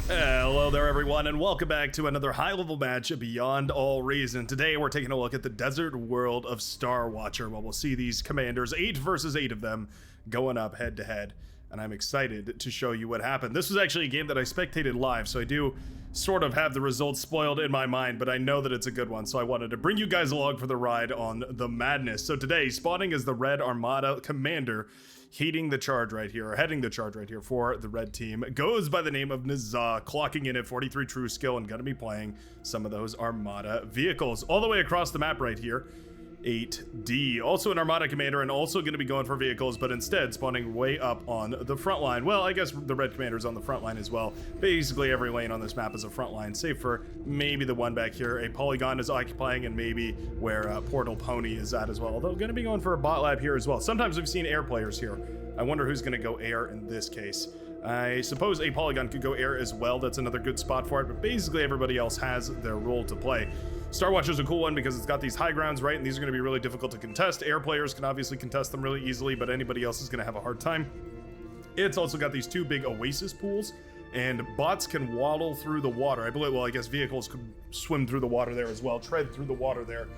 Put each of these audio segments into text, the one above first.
Hello there everyone and welcome back to another high-level match beyond all reason. Today we're taking a look at the desert world of Star Watcher, where we'll see these commanders, 8 versus 8 of them, going up head to head. And I'm excited to show you what happened. This was actually a game that I spectated live, so I do sort of have the results spoiled in my mind, but I know that it's a good one, so I wanted to bring you guys along for the ride on the madness. So today, spawning as the Red Armada commander, heading the charge right here for the red team, goes by the name of Nazah, clocking in at 43 true skill and gonna be playing some of those Armada vehicles all the way across the map right here. 8D, also an Armada commander and also going to be going for vehicles, but instead spawning way up on the front line. Well, I guess the red commander's on the front line as well. Basically every lane on this map is a front line, save for maybe the one back here. A Polygon is occupying, and maybe where Portal Pony is at as well, although going to be going for a bot lab here as well. Sometimes we've seen air players here. I wonder who's going to go air in this case. I suppose a Polygon could go air as well. That's another good spot for it, but basically everybody else has their role to play. Star Watcher's a cool one because it's got these high grounds, right? And these are going to be really difficult to contest. Air players can obviously contest them really easily, but anybody else is going to have a hard time. It's also got these 2 big oasis pools, and bots can waddle through the water. I believe, well, I guess vehicles could swim through the water there as well, tread through the water there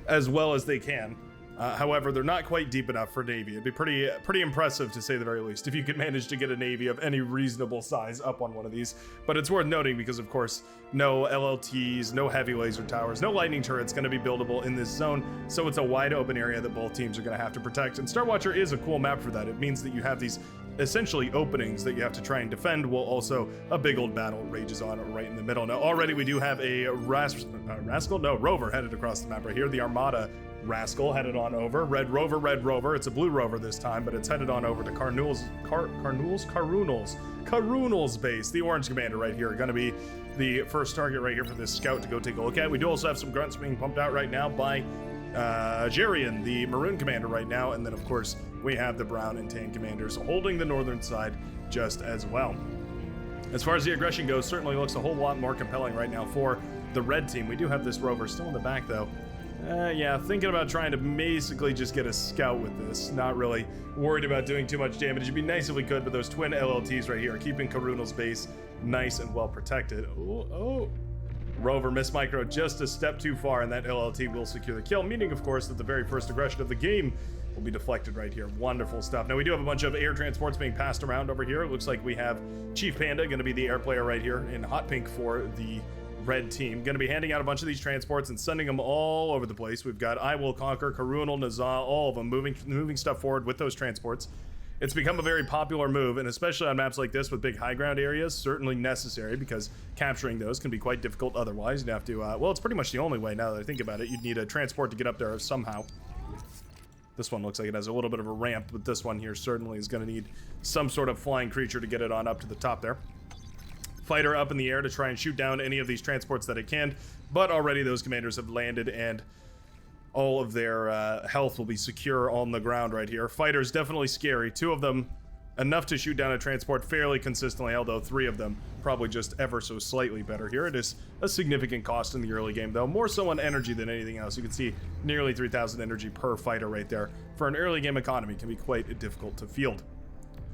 as well as they can. However, they're not quite deep enough for Navy. It'd be pretty impressive, to say the very least, if you could manage to get a Navy of any reasonable size up on one of these. But it's worth noting because, of course, no LLTs, no heavy laser towers, no lightning turrets going to be buildable in this zone, so it's a wide open area that both teams are going to have to protect. And Star Watcher is a cool map for that. It means that you have these essentially openings that you have to try and defend, while also a big old battle rages on right in the middle. Now, already we do have a Rover headed across the map right here. The Armada Rascal headed on over. Red Rover. It's a blue Rover this time, but it's headed on over to Carunul's base. The orange commander right here, going to be the first target right here for this scout to go take a look at. We do also have some grunts being pumped out right now by Jarian, the maroon commander right now, and then of course we have the brown and tan commanders holding the northern side just as well. As far as the aggression goes, certainly looks a whole lot more compelling right now for the red team. We do have this Rover still in the back though. Yeah, thinking about trying to basically just get a scout with this. Not really worried about doing too much damage. It'd be nice if we could, but those twin LLTs right here are keeping Carunul's base nice and well protected. Oh. Rover missed micro just a step too far, and that LLT will secure the kill, meaning, of course, that the very first aggression of the game will be deflected right here. Wonderful stuff. Now, we do have a bunch of air transports being passed around over here. It looks like we have Chief Panda going to be the air player right here in hot pink for the red team. Going to be handing out a bunch of these transports and sending them all over the place. We've got I Will Conquer, Carunul, Nazah, all of them moving stuff forward with those transports. It's become a very popular move, and especially on maps like this with big high ground areas, certainly necessary, because capturing those can be quite difficult otherwise. You'd have to, well, it's pretty much the only way now that I think about it. You'd need a transport to get up there somehow. This one looks like it has a little bit of a ramp, but this one here certainly is going to need some sort of flying creature to get it on up to the top there. Fighter up in the air to try and shoot down any of these transports that it can, but already those commanders have landed and all of their health will be secure on the ground right here. Fighter's definitely scary. 2 of them enough to shoot down a transport fairly consistently, although 3 of them probably just ever so slightly better here. It is a significant cost in the early game though, more so on energy than anything else. You can see nearly 3,000 energy per fighter right there. For an early game economy, can be quite difficult to field.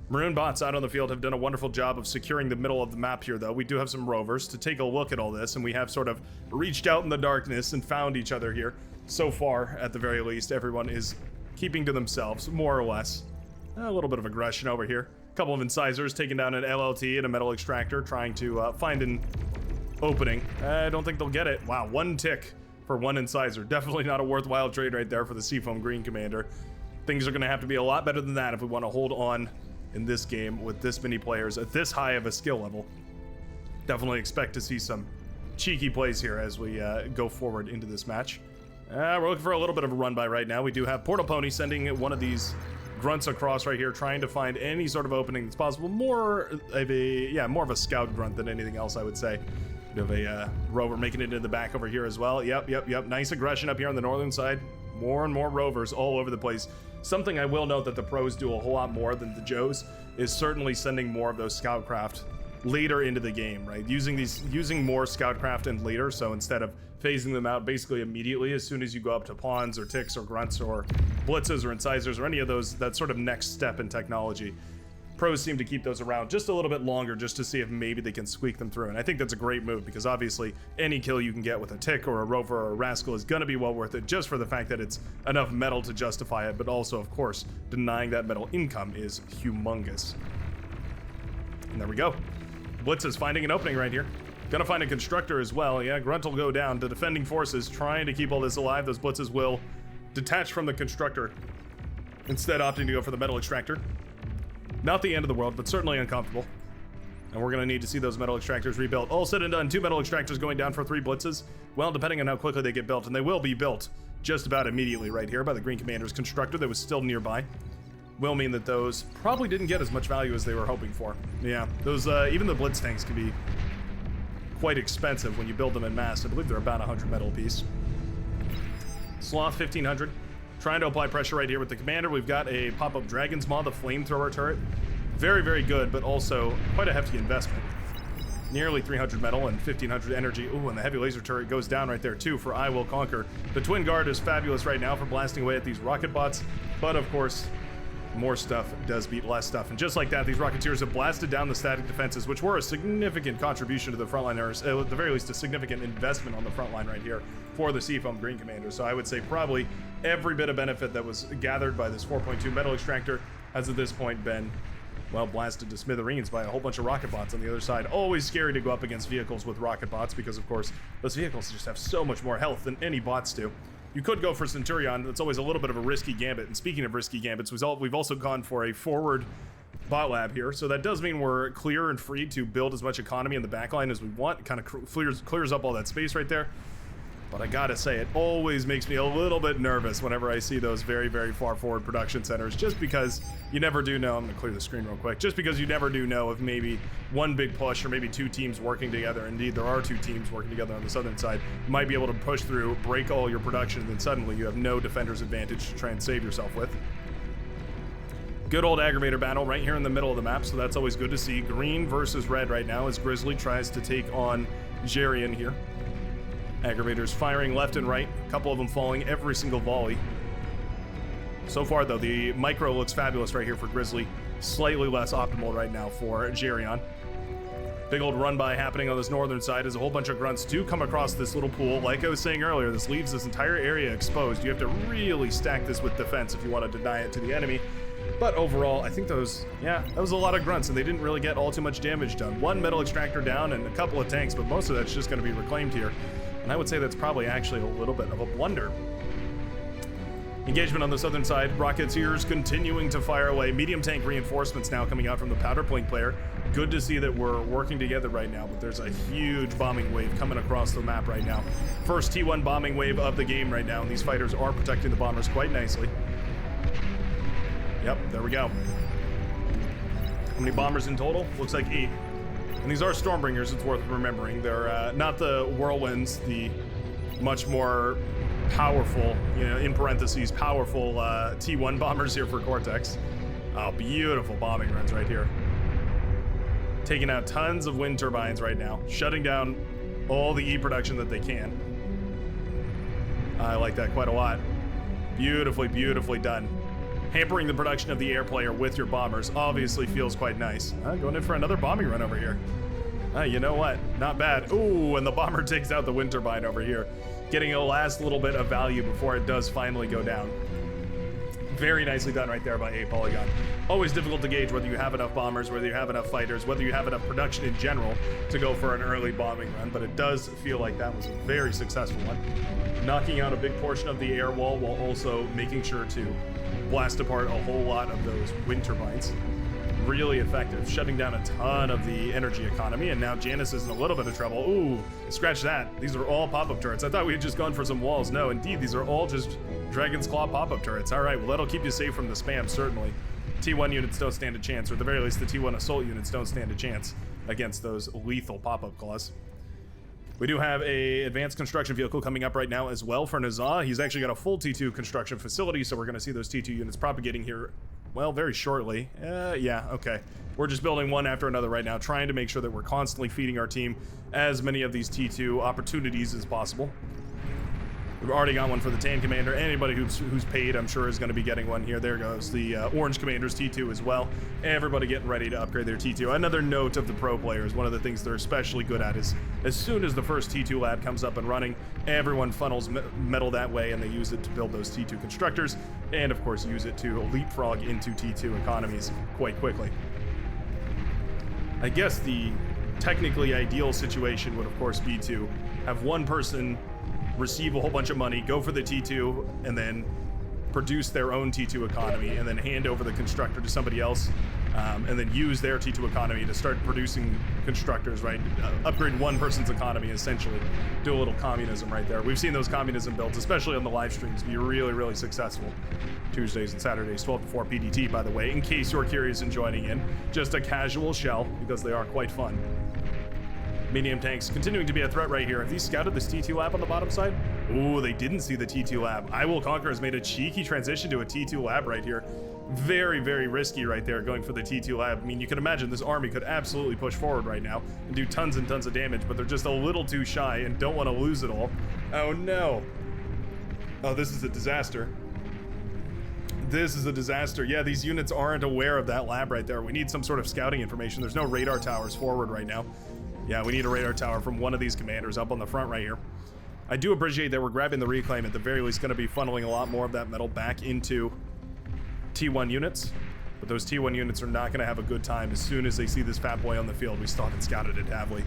Maroon bots out on the field have done a wonderful job of securing the middle of the map here, though. We do have some rovers to take a look at all this, and we have sort of reached out in the darkness and found each other here. So far, at the very least, everyone is keeping to themselves, more or less. A little bit of aggression over here. A couple of incisors taking down an LLT and a metal extractor, trying to find an opening. I don't think they'll get it. Wow, 1 tick for 1 incisor. Definitely not a worthwhile trade right there for the Seafoam Green Commander. Things are going to have to be a lot better than that if we want to hold on in this game with this many players at this high of a skill level. Definitely expect to see some cheeky plays here as we go forward into this match. We're looking for a little bit of a run by right now. We do have Portal Pony sending one of these grunts across right here, trying to find any sort of opening that's possible. More of a scout grunt than anything else, I would say. We have a rover making it into the back over here as well. Yep. Nice aggression up here on the northern side. More and more rovers all over the place. Something I will note that the pros do a whole lot more than the Joes is certainly sending more of those scout craft later into the game, right? Using more scoutcraft and later, so instead of phasing them out basically immediately as soon as you go up to pawns or ticks or grunts or blitzes or incisors or any of those, that sort of next step in technology. pros seem to keep those around just a little bit longer just to see if maybe they can squeak them through. And I think that's a great move because obviously any kill you can get with a tick or a rover or a rascal is going to be well worth it just for the fact that it's enough metal to justify it, but also, of course, denying that metal income is humongous. And there we go. Blitz is finding an opening right here. Gonna find a constructor as well. Yeah, Grunt will go down. The defending forces trying to keep all this alive. Those blitzes will detach from the constructor, instead opting to go for the metal extractor. Not the end of the world, but certainly uncomfortable. And we're gonna need to see those metal extractors rebuilt. All said and done, 2 metal extractors going down for 3 blitzes. Well, depending on how quickly they get built, and they will be built just about immediately right here by the Green Commander's constructor that was still nearby. Will mean that those probably didn't get as much value as they were hoping for. Yeah, those, even the blitz tanks can be quite expensive when you build them in mass. I believe they're about 100 metal apiece. Sloth 1500. Trying to apply pressure right here with the commander. We've got a pop-up Dragon's Maw, the flamethrower turret. Very, very good, but also quite a hefty investment. Nearly 300 metal and 1500 energy. Ooh, and the heavy laser turret goes down right there too for I Will Conquer. The Twin Guard is fabulous right now for blasting away at these rocket bots, but of course, more stuff does beat less stuff. And just like that, these Rocketeers have blasted down the static defenses, which were a significant contribution to the frontliners, at the very least a significant investment on the front line right here for the Seafoam Green Commander. So I would say probably every bit of benefit that was gathered by this 4.2 metal extractor has at this point been, well, blasted to smithereens by a whole bunch of rocket bots on the other side. Always scary to go up against vehicles with rocket bots because, of course, those vehicles just have so much more health than any bots do. You could go for Centurion. That's always a little bit of a risky gambit. And speaking of risky gambits, we've also gone for a forward bot lab here. So that does mean we're clear and free to build as much economy in the backline as we want. It kind of clears up all that space right there. But I gotta say, it always makes me a little bit nervous whenever I see those very, very far forward production centers, just because you never do know. I'm gonna clear the screen real quick. Just because you never do know if maybe one big push or maybe 2 teams working together, indeed there are 2 teams working together on the southern side, might be able to push through, break all your production, and then suddenly you have no defender's advantage to try and save yourself with. Good old aggravator battle right here in the middle of the map, so that's always good to see. Green versus red right now as Grizzly tries to take on Jarian here. Aggravators firing left and right, a couple of them falling every single volley. So far, though, the micro looks fabulous right here for Grizzly. Slightly less optimal right now for Jarion. Big old run-by happening on this northern side as a whole bunch of grunts do come across this little pool. Like I was saying earlier, this leaves this entire area exposed. You have to really stack this with defense if you want to deny it to the enemy. But overall, I think that was a lot of grunts, and they didn't really get all too much damage done. 1 metal extractor down and a couple of tanks, but most of that's just going to be reclaimed here. And I would say that's probably actually a little bit of a blunder. Engagement on the southern side. Rocketeers continuing to fire away. Medium tank reinforcements now coming out from the powder plink player. Good to see that we're working together right now, but there's a huge bombing wave coming across the map right now. First T1 bombing wave of the game right now, and these fighters are protecting the bombers quite nicely. Yep, there we go. How many bombers in total? Looks like 8. And these are Stormbringers, it's worth remembering. They're not the Whirlwinds, the much more powerful, in parentheses, powerful T1 bombers here for Cortex. Oh, beautiful bombing runs right here. Taking out tons of wind turbines right now, shutting down all the E production that they can. I like that quite a lot. Beautifully, beautifully done. Hampering the production of the air player with your bombers obviously feels quite nice. Going in for another bombing run over here. You know what? Not bad. Ooh, and the bomber takes out the wind turbine over here, getting a last little bit of value before it does finally go down. Very nicely done right there by A Polygon. Always difficult to gauge whether you have enough bombers, whether you have enough fighters, whether you have enough production in general to go for an early bombing run, but it does feel like that was a very successful one. Knocking out a big portion of the air wall while also making sure to blast apart a whole lot of those wind turbines. Really effective, shutting down a ton of the energy economy, and now Janus is in a little bit of trouble. Ooh, scratch that. These are all pop-up turrets. I thought we had just gone for some walls. No, indeed, these are all just Dragon's Claw pop-up turrets. All right, well, that'll keep you safe from the spam, certainly. T1 units don't stand a chance, or at the very least, the T1 assault units don't stand a chance against those lethal pop-up claws. We do have a advanced construction vehicle coming up right now as well for Nazah. He's actually got a full T2 construction facility, so we're going to see those T2 units propagating here, well, very shortly. Yeah, okay. We're just building one after another right now, trying to make sure that we're constantly feeding our team as many of these T2 opportunities as possible. We've already got one for the Tan Commander. Anybody who's paid, I'm sure, is going to be getting one here. There goes the Orange Commander's T2 as well. Everybody getting ready to upgrade their T2. Another note of the pro players, one of the things they're especially good at is as soon as the first T2 lab comes up and running, everyone funnels metal that way, and they use it to build those T2 constructors, and of course use it to leapfrog into T2 economies quite quickly. I guess the technically ideal situation would of course be to have one person receive a whole bunch of money, go for the T2, and then produce their own T2 economy, and then hand over the constructor to somebody else, and then use their T2 economy to start producing constructors, right? Upgrade one person's economy, essentially. Do a little communism right there. We've seen those communism builds, especially on the live streams, be really, really successful. Tuesdays and Saturdays, 12 to 4 PDT, by the way, in case you're curious and joining in. Just a casual shell, because they are quite fun. Medium tanks continuing to be a threat right here. Have these scouted this T2 lab on the bottom side? Ooh, they didn't see the T2 lab. I Will Conquer has made a cheeky transition to a T2 lab right here. Very, very risky right there, going for the T2 lab. I mean, you can imagine this army could absolutely push forward right now and do tons and tons of damage, but they're just a little too shy and don't want to lose it all. Oh no. Oh, this is a disaster. This is a disaster. Yeah, these units aren't aware of that lab right there. We need some sort of scouting information. There's no radar towers forward right now. Yeah, we need a radar tower from one of these commanders up on the front right here. I do appreciate that we're grabbing the reclaim, at the very least going to be funneling a lot more of that metal back into T1 units, but those T1 units are not going to have a good time as soon as they see this Fatboy on the field. We still haven't scouted it, have we?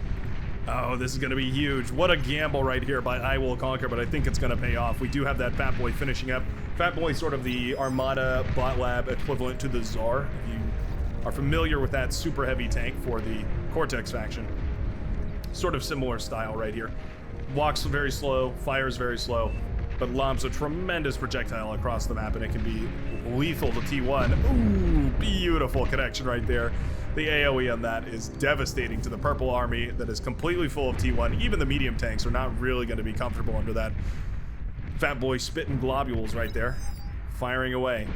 Oh, this is going to be huge. What a gamble right here by I Will Conquer, but I think it's going to pay off. We do have that Fatboy finishing up. Fatboy sort of the Armada bot lab equivalent to the Tsar, if you are familiar with that super heavy tank for the Cortex faction. Sort of similar style right here. Walks very slow, fires very slow, but lobs a tremendous projectile across the map, and it can be lethal to T1. Ooh, beautiful connection right there. The AoE on that is devastating to the purple army that is completely full of T1. Even the medium tanks are not really going to be comfortable under that. Fatboy spitting globules right there, firing away.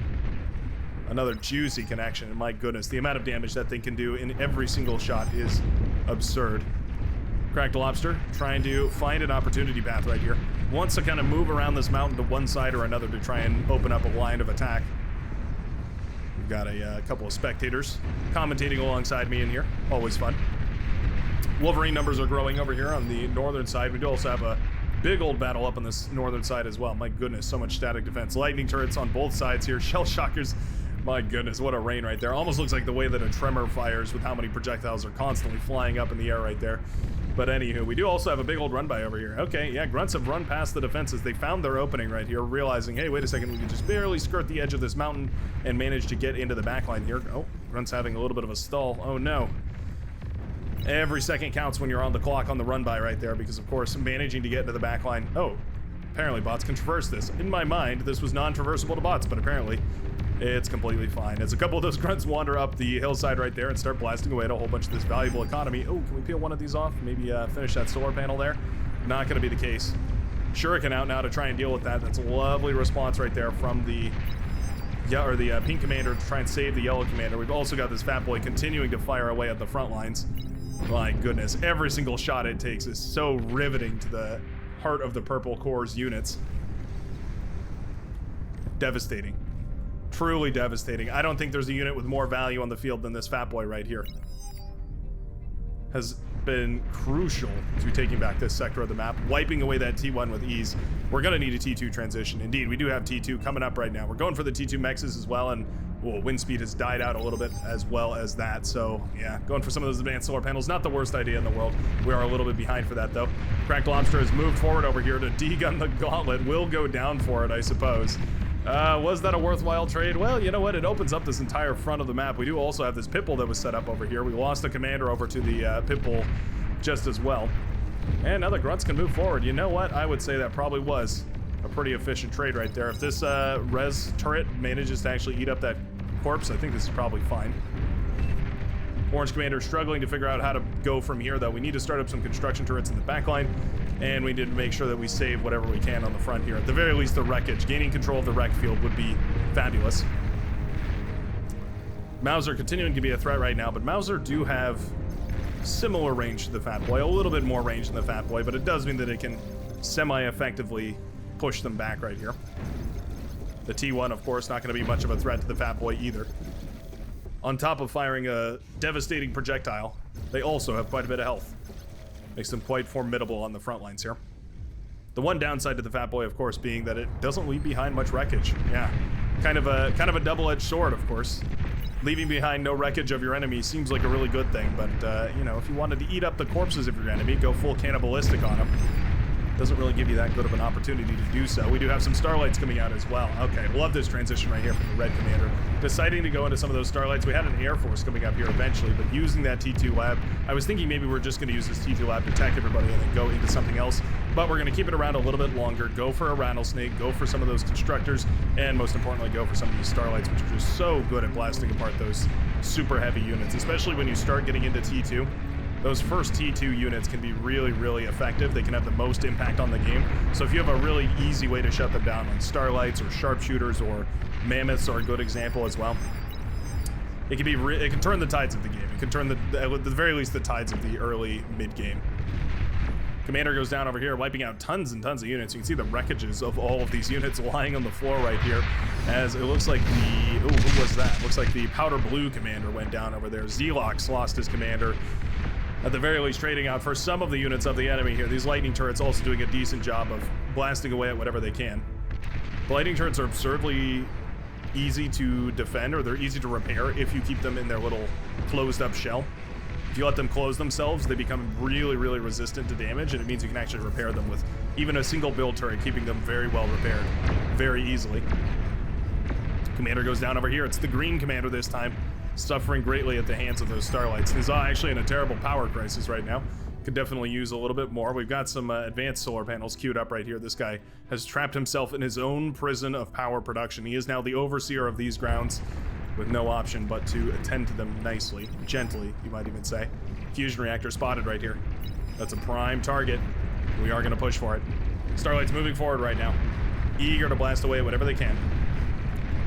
Another juicy connection, and my goodness, the amount of damage that thing can do in every single shot is absurd. Cracked Lobster trying to find an opportunity path right here. Wants to kind of move around this mountain to one side or another to try and open up a line of attack. We've got a couple of spectators commentating alongside me in here. Always fun. Wolverine numbers are growing over here on the northern side. We do also have a big old battle up on this northern side as well. My goodness, so much static defense. Lightning turrets on both sides here. Shell shockers. My goodness, what a rain right there. Almost looks like the way that a tremor fires with how many projectiles are constantly flying up in the air right there. But anywho, we do also have a big old run by over here. Okay, yeah, Grunts have run past the defenses. They found their opening right here, realizing, hey, wait a second, we can just barely skirt the edge of this mountain and manage to get into the backline here. Oh, Grunts having a little bit of a stall. Oh no. Every second counts when you're on the clock on the run by right there, because of course, managing to get into the backline. Oh, apparently bots can traverse this. In my mind, this was non-traversable to bots, but apparently it's completely fine. As a couple of those Grunts wander up the hillside right there and start blasting away at a whole bunch of this valuable economy. Oh, can we peel one of these off? Maybe finish that solar panel there? Not going to be the case. Shuriken out now to try and deal with that. That's a lovely response right there from the pink commander to try and save the yellow commander. We've also got this Fatboy continuing to fire away at the front lines. My goodness, every single shot it takes is so riveting to the heart of the Purple Corps' units. Devastating. Truly devastating. I don't think there's a unit with more value on the field than this Fatboy right here. Has been crucial to taking back this sector of the map, wiping away that T1 with ease. We're going to need a T2 transition. Indeed, we do have T2 coming up right now. We're going for the T2 mexes as well, and wind speed has died out a little bit as well as that. So yeah, going for some of those advanced solar panels, not the worst idea in the world. We are a little bit behind for that though. Cracked Lobster has moved forward over here to degun the gauntlet. Will go down for it, I suppose. Was that a worthwhile trade? Well, you know what? It opens up this entire front of the map. We do also have this Pipple that was set up over here. We lost a commander over to the Pipple just as well. And now the Grunts can move forward. You know what? I would say that probably was a pretty efficient trade right there. If this res turret manages to actually eat up that corpse, I think this is probably fine. Orange Commander struggling to figure out how to go from here, though. We need to start up some construction turrets in the backline, and we need to make sure that we save whatever we can on the front here. At the very least, the wreckage. Gaining control of the wreck field would be fabulous. Mauser continuing to be a threat right now, but Mauser do have similar range to the Fatboy, a little bit more range than the Fatboy, but it does mean that it can semi-effectively push them back right here. The T1, of course, not going to be much of a threat to the Fatboy either. On top of firing a devastating projectile, they also have quite a bit of health. Makes them quite formidable on the front lines here. The one downside to the Fatboy, of course, being that it doesn't leave behind much wreckage. Yeah, kind of a double-edged sword, of course. Leaving behind no wreckage of your enemy seems like a really good thing, but, you know, if you wanted to eat up the corpses of your enemy, go full cannibalistic on them. Doesn't really give you that good of an opportunity to do so. We do have some Starlights coming out as well. Okay, love this transition right here from the Red Commander. Deciding to go into some of those Starlights. We had an Air Force coming up here eventually, but using that T2 lab, I was thinking maybe we're just going to use this T2 lab to attack everybody and then go into something else, but we're going to keep it around a little bit longer, go for a Rattlesnake, go for some of those Constructors, and most importantly, go for some of these Starlights, which are just so good at blasting apart those super heavy units, especially when you start getting into T2. Those first T2 units can be really, really effective. They can have the most impact on the game. So if you have a really easy way to shut them down, like Starlights or Sharpshooters or Mammoths are a good example as well. It can be it can turn the tides of the game. It can turn at the very least the tides of the early mid game. Commander goes down over here, wiping out tons and tons of units. You can see the wreckages of all of these units lying on the floor right here, as it looks like the who was that? Looks like the Powder Blue Commander went down over there. Zelox lost his commander. At the very least, trading out for some of the units of the enemy here. These lightning turrets also doing a decent job of blasting away at whatever they can. The lightning turrets are absurdly easy to defend, or they're easy to repair if you keep them in their little closed-up shell. If you let them close themselves, they become really, really resistant to damage, and it means you can actually repair them with even a single build turret, keeping them very well repaired very easily. Commander goes down over here. It's the green commander this time, suffering greatly at the hands of those Starlights. He's actually in a terrible power crisis right now. Could definitely use a little bit more. We've got some advanced solar panels queued up right here. This guy has trapped himself in his own prison of power production. He is now the overseer of these grounds with no option but to attend to them nicely, gently, you might even say. Fusion reactor spotted right here. That's a prime target. We are going to push for it. Starlight's moving forward right now, eager to blast away whatever they can.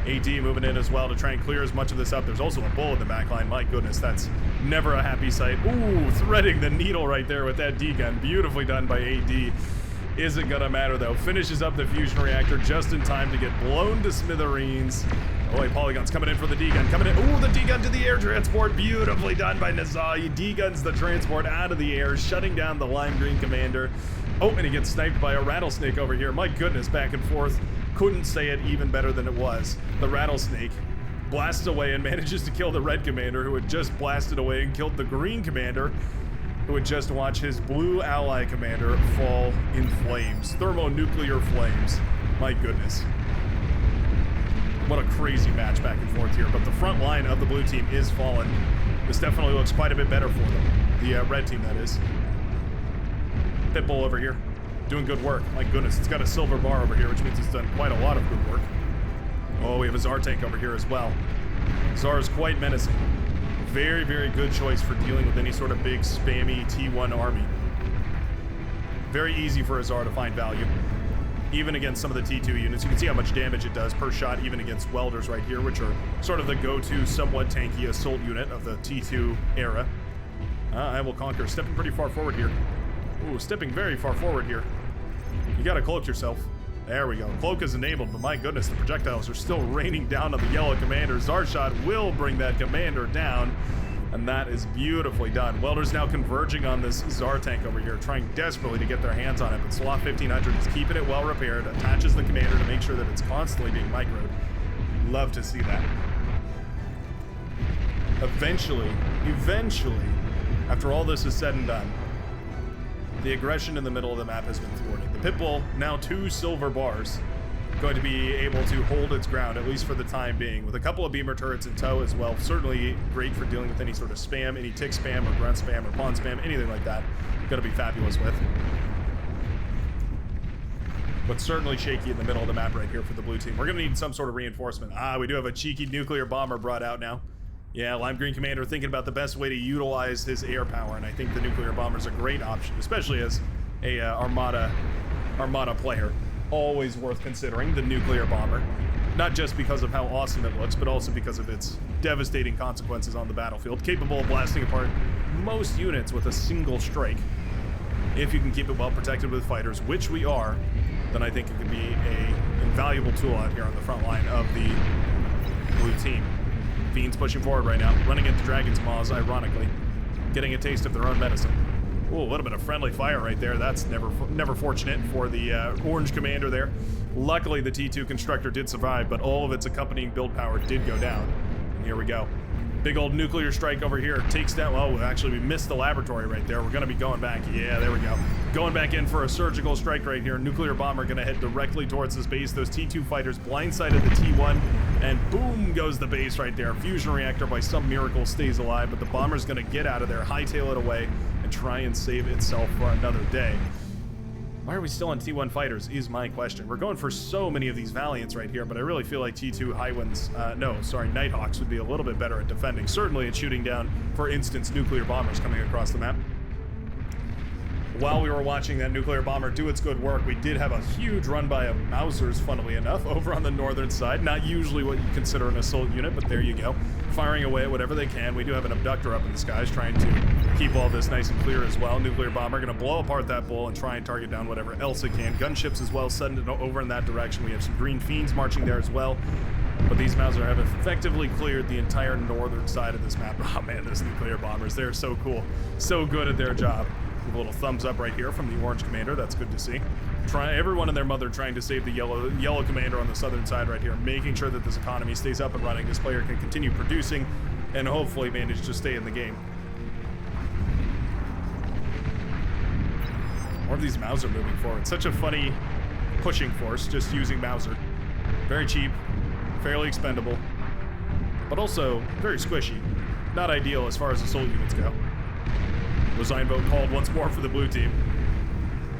AD moving in as well to try and clear as much of this up. There's also a bull in the back line. My goodness, that's never a happy sight. Ooh, threading the needle right there with that D-gun. Beautifully done by AD. Isn't gonna matter though. Finishes up the fusion reactor just in time to get blown to smithereens. Oh, wait, Polygon's coming in for the D-gun. Coming in. Ooh, the D-gun to the air transport. Beautifully done by Nazai. He D-guns the transport out of the air, shutting down the lime green commander. Oh, and he gets sniped by a Rattlesnake over here. My goodness, back and forth. Couldn't say it even better than it was. The Rattlesnake blasts away and manages to kill the red commander, who had just blasted away and killed the green commander, who would just watch his blue ally commander fall in flames. Thermonuclear flames. My goodness. What a crazy match back and forth here. But the front line of the blue team is fallen. This definitely looks quite a bit better for them. The red team, that is. Pitbull over here, doing good work. My goodness, it's got a silver bar over here, which means it's done quite a lot of good work. Oh, we have a Zar tank over here as well. Zar is quite menacing. Very, very good choice for dealing with any sort of big, spammy T1 army. Very easy for a Zar to find value, even against some of the T2 units. You can see how much damage it does per shot, even against Welders right here, which are sort of the go-to, somewhat tanky assault unit of the T2 era. I will conquer, stepping pretty far forward here. Ooh, stepping very far forward here. You gotta cloak yourself. There we go. Cloak is enabled, but my goodness, the projectiles are still raining down on the yellow commander. Zarshot will bring that commander down, and that is beautifully done. Welder's now converging on this Zar tank over here, trying desperately to get their hands on it, but Sloth 1500 is keeping it well repaired, attaches the commander to make sure that it's constantly being microed. Love to see that. Eventually, after all this is said and done, the aggression in the middle of the map has been thwarted. The Pitbull, now 2 silver bars, going to be able to hold its ground, at least for the time being, with a couple of beamer turrets in tow as well. Certainly great for dealing with any sort of spam, any tick spam or grunt spam or pawn spam, anything like that. Gonna be fabulous with. But certainly shaky in the middle of the map right here for the blue team. We're gonna need some sort of reinforcement. We do have a cheeky nuclear bomber brought out now. Yeah, Lime Green Commander thinking about the best way to utilize his air power, and I think the nuclear bomber is a great option, especially as a Armada player. Always worth considering the nuclear bomber, not just because of how awesome it looks, but also because of its devastating consequences on the battlefield, capable of blasting apart most units with a single strike, if you can keep it well protected with fighters, which we are. then I think it could be a invaluable tool out here on the front line of the blue team. Fiends pushing forward right now, running into Dragon's Maws, ironically, getting a taste of their own medicine. Ooh, a little bit of friendly fire right there. That's never fortunate for the orange commander there. Luckily, the T2 constructor did survive, but all of its accompanying build power did go down. And here we go. Big old nuclear strike over here takes down. Well, actually, we missed the laboratory right there. We're going to be going back. Yeah, there we go. Going back in for a surgical strike right here. Nuclear bomber going to head directly towards this base. Those T2 fighters blindsided the T1, and boom goes the base right there. Fusion reactor, by some miracle, stays alive, but the bomber's going to get out of there, hightail it away, and try and save itself for another day. Why are we still on T1 fighters is my question. We're going for so many of these Valiants right here, but I really feel like T2 Nighthawks would be a little bit better at defending. Certainly at shooting down, for instance, nuclear bombers coming across the map. While we were watching that nuclear bomber do its good work, we did have a huge run by of Mausers, funnily enough, over on the northern side. Not usually what you consider an assault unit, but there you go. Firing away at whatever they can. We do have an abductor up in the skies trying to keep all this nice and clear as well. Nuclear bomber going to blow apart that bull and try and target down whatever else it can. Gunships as well, sending it over in that direction. We have some green fiends marching there as well. But these Mauser have effectively cleared the entire northern side of this map. Oh man, those nuclear bombers, they're so cool. So good at their job. A little thumbs up right here from the orange commander. That's good to see. Everyone and their mother trying to save the yellow commander on the southern side right here, making sure that this economy stays up and running. This player can continue producing and hopefully manage to stay in the game. More of these Mauser moving forward. Such a funny pushing force, just using Mauser. Very cheap, fairly expendable, but also very squishy. Not ideal as far as assault units go. Design vote called once more for the blue team.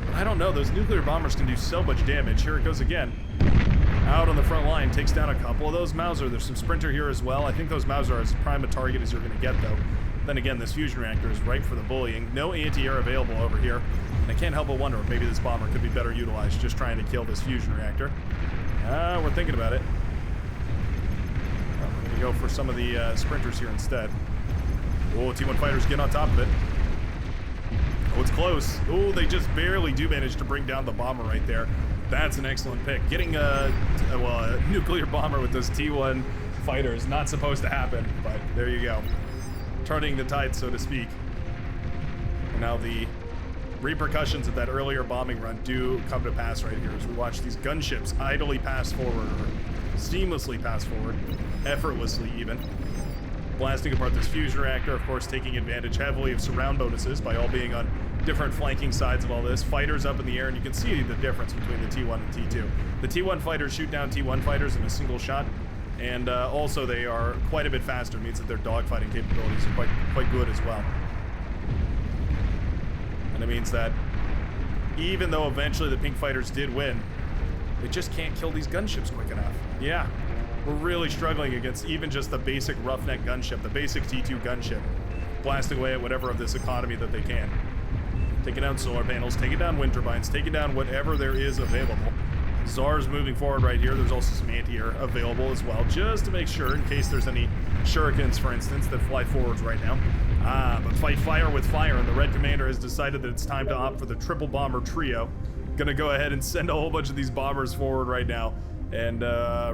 But I don't know, those nuclear bombers can do so much damage. Here it goes again. Out on the front line, takes down a couple of those Mauser. There's some Sprinter here as well. I think those Mauser are as prime a target as you're going to get, though. Then again, this fusion reactor is ripe for the bullying. No anti-air available over here. And I can't help but wonder if maybe this bomber could be better utilized just trying to kill this fusion reactor. We're thinking about it. Well, we're going to go for some of the Sprinters here instead. Oh, T1 fighters get on top of it. Oh, it's close. Oh, they just barely do manage to bring down the bomber right there. That's an excellent pick. Getting a nuclear bomber with those T1 fighters, not supposed to happen, but there you go. Turning the tide, so to speak. And now the repercussions of that earlier bombing run do come to pass right here as we watch these gunships idly pass forward, or seamlessly pass forward, effortlessly even. Blasting apart this fusion reactor, of course, taking advantage heavily of surround bonuses by all being on different flanking sides of all this. Fighters up in the air, and you can see the difference between the T1 and T2. The T1 fighters shoot down T1 fighters in a single shot, and also they are quite a bit faster. It means that their dogfighting capabilities are quite good as well. And it means that even though eventually the pink fighters did win, they just can't kill these gunships quick enough. Yeah. We're really struggling against even just the basic roughneck gunship, the basic T2 gunship, blasting away at whatever of this economy that they can. Taking down solar panels, taking down wind turbines, taking down whatever there is available. Czar's moving forward right here. There's also some anti-air available as well, just to make sure in case there's any shurikens, for instance, that fly forwards right now. But fight fire with fire, and the red commander has decided that it's time to opt for the triple bomber trio. Gonna go ahead and send a whole bunch of these bombers forward right now and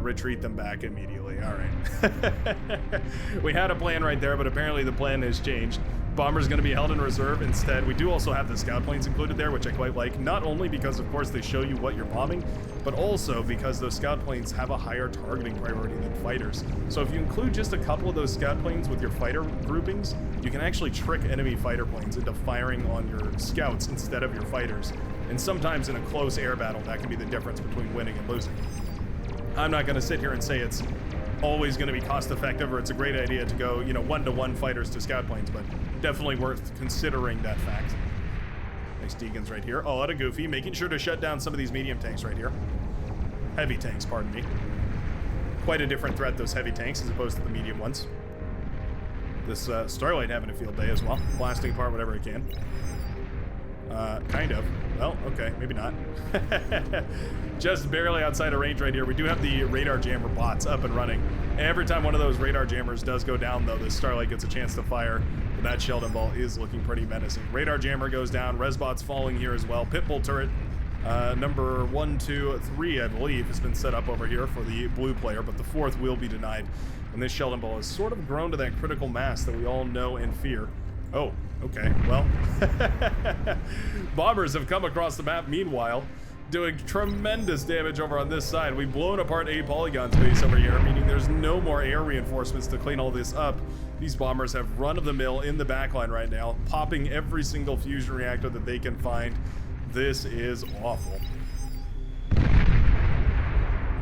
retreat them back immediately. All right. We had a plan right there, but apparently the plan has changed. Bomber's going to be held in reserve instead. We do also have the scout planes included there, which I quite like, not only because, of course, they show you what you're bombing, but also because those scout planes have a higher targeting priority than fighters. So if you include just a couple of those scout planes with your fighter groupings, you can actually trick enemy fighter planes into firing on your scouts instead of your fighters. And sometimes in a close air battle, that can be the difference between winning and losing. I'm not going to sit here and say it's always going to be cost effective or it's a great idea to go, 1-to-1 fighters to scout planes, but definitely worth considering that fact. Nice Deacons right here. Oh, out of Goofy, making sure to shut down some of these medium tanks right here. Heavy tanks, pardon me. Quite a different threat, those heavy tanks, as opposed to the medium ones. This Starlight having a field day as well, blasting apart whatever it can. Kind of. Well, okay, maybe not. Just barely outside of range right here. We do have the radar jammer bots up and running. Every time one of those radar jammers does go down, though, this Starlight gets a chance to fire. But that Sheldon ball is looking pretty menacing. Radar jammer goes down. Resbot's falling here as well. Pitbull turret Number 1, 2, 3, I believe, has been set up over here for the blue player, but the fourth will be denied. And this Sheldon Ball has sort of grown to that critical mass that we all know and fear. Oh, okay, well. Bombers have come across the map meanwhile, doing tremendous damage over on this side. We've blown apart a polygon space over here, meaning there's no more air reinforcements to clean all this up. These bombers have run-of-the-mill in the backline right now, popping every single fusion reactor that they can find. This is awful.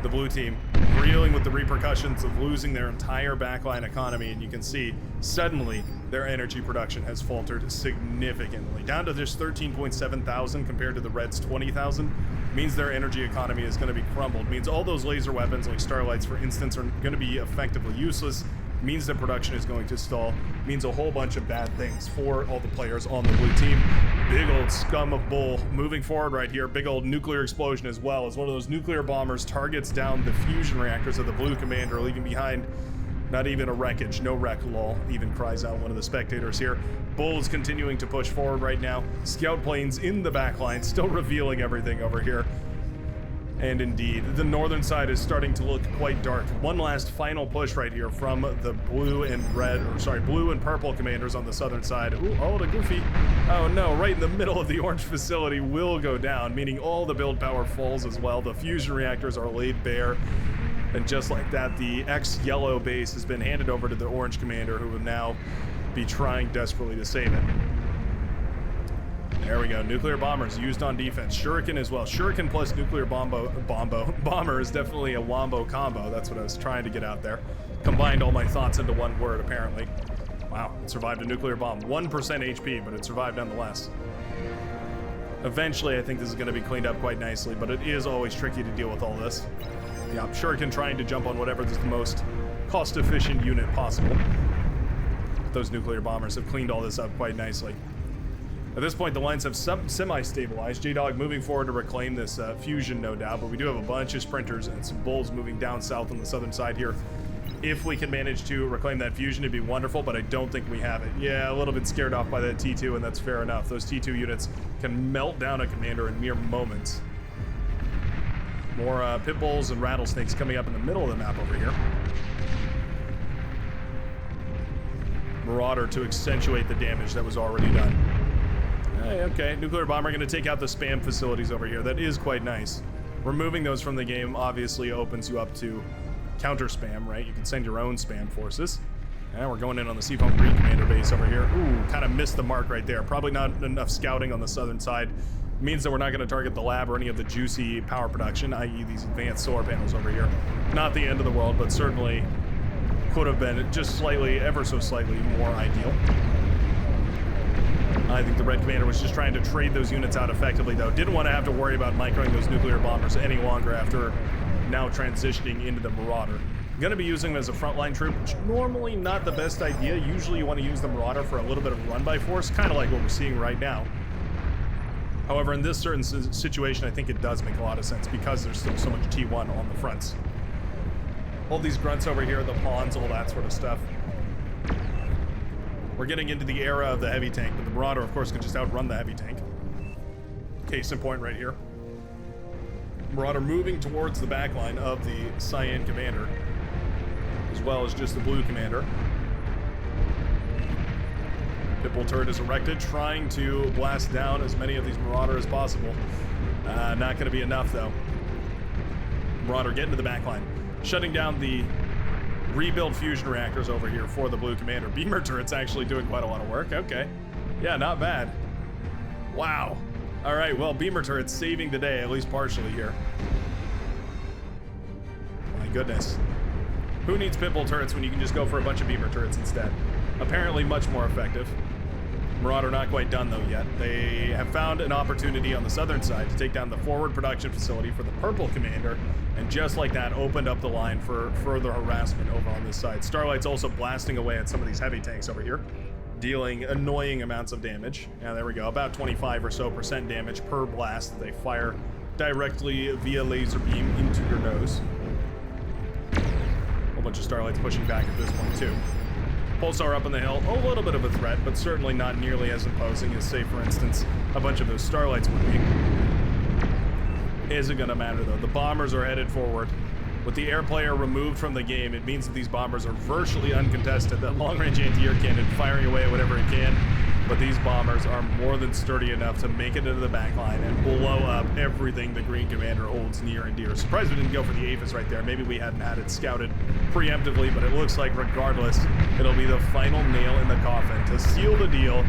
The blue team reeling with the repercussions of losing their entire backline economy, and you can see suddenly their energy production has faltered significantly. Down to just 13.7 thousand compared to the Reds' 20,000. Means their energy economy is going to be crumbled. Means all those laser weapons like Starlights, for instance, are going to be effectively useless. Means that production is going to stall. Means a whole bunch of bad things for all the players on the blue team. Big old scum of bull moving forward right here. Big old nuclear explosion as well as one of those nuclear bombers targets down the fusion reactors of the blue commander, leaving behind not even a wreckage. No wreck, lol, even cries out one of the spectators here. Bull is continuing to push forward right now. Scout planes in the back line, still revealing everything over here. And indeed, the northern side is starting to look quite dark. One last final push right here from the blue and blue and purple commanders on the southern side. Ooh, oh, the goofy. Oh no, right in the middle of the orange facility will go down, meaning all the build power falls as well. The fusion reactors are laid bare. And just like that, the ex-yellow base has been handed over to the orange commander, who will now be trying desperately to save it. There we go. Nuclear bombers used on defense. Shuriken as well. Shuriken plus nuclear bomber is definitely a wombo combo. That's what I was trying to get out there. Combined all my thoughts into one word, apparently. Wow, it survived a nuclear bomb. 1% HP, but it survived nonetheless. Eventually, I think this is going to be cleaned up quite nicely, but it is always tricky to deal with all this. Yeah, Shuriken trying to jump on whatever is the most cost-efficient unit possible. Those nuclear bombers have cleaned all this up quite nicely. At this point, the lines have semi-stabilized. J-Dog moving forward to reclaim this fusion, no doubt, but we do have a bunch of sprinters and some bulls moving down south on the southern side here. If we can manage to reclaim that fusion, it'd be wonderful, but I don't think we have it. Yeah, a little bit scared off by that T2, and that's fair enough. Those T2 units can melt down a commander in mere moments. More pit bulls and rattlesnakes coming up in the middle of the map over here. Marauder to accentuate the damage that was already done. Hey, okay, nuclear bomber going to take out the spam facilities over here. That is quite nice. Removing those from the game obviously opens you up to counter spam, right? You can send your own spam forces. And we're going in on the Seafoam Green commander base over here. Ooh, kind of missed the mark right there. Probably not enough scouting on the southern side. Means that we're not going to target the lab or any of the juicy power production, i.e. these advanced solar panels over here. Not the end of the world, but certainly could have been just slightly, ever so slightly more ideal. I think the red commander was just trying to trade those units out effectively, though. Didn't want to have to worry about microing those nuclear bombers any longer after now transitioning into the Marauder. I'm going to be using them as a frontline troop, which normally not the best idea. Usually you want to use the Marauder for a little bit of run by force, kind of like what we're seeing right now. However, in this certain situation, I think it does make a lot of sense because there's still so much T1 on the fronts. All these grunts over here, the pawns, all that sort of stuff. We're getting into the era of the heavy tank, but the Marauder, of course, can just outrun the heavy tank. Case in point right here. Marauder moving towards the backline of the Cyan commander, as well as just the blue commander. Pitbull turret is erected, trying to blast down as many of these Marauder as possible. Not going to be enough, though. Marauder getting to the backline, shutting down the rebuild fusion reactors over here for the blue commander. Beamer turret's actually doing quite a lot of work. Okay. Yeah, not bad. Wow. All right, well, beamer turret's saving the day, at least partially here. My goodness. Who needs pitbull turrets when you can just go for a bunch of beamer turrets instead? Apparently much more effective. Marauder not quite done, though, yet. They have found an opportunity on the southern side to take down the forward production facility for the purple commander, and just like that, opened up the line for further harassment over on this side. Starlight's also blasting away at some of these heavy tanks over here, dealing annoying amounts of damage. Yeah, there we go. About 25% or so damage per blast that they fire directly via laser beam into your nose. A whole bunch of Starlights pushing back at this point, too. Pulsar up on the hill, a little bit of a threat, but certainly not nearly as imposing as, say, for instance, a bunch of those Starlights would be. Isn't gonna matter though. The bombers are headed forward. With the air player removed from the game, it means that these bombers are virtually uncontested. That long-range anti-air cannon firing away at whatever it can. But these bombers are more than sturdy enough to make it into the back line and blow up everything the Green Commander holds near and dear. Surprised we didn't go for the Aphis right there. Maybe we hadn't had it scouted preemptively, but it looks like regardless, it'll be the final nail in the coffin to seal the deal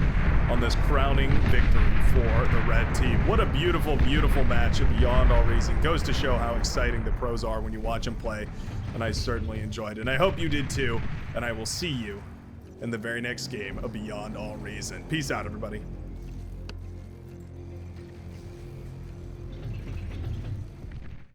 on this crowning victory for the red team. What a beautiful, beautiful match beyond all reason. Goes to show how exciting the pros are when you watch them play, and I certainly enjoyed it. And I hope you did too, and I will see you in the very next game of Beyond All Reason. Peace out, everybody.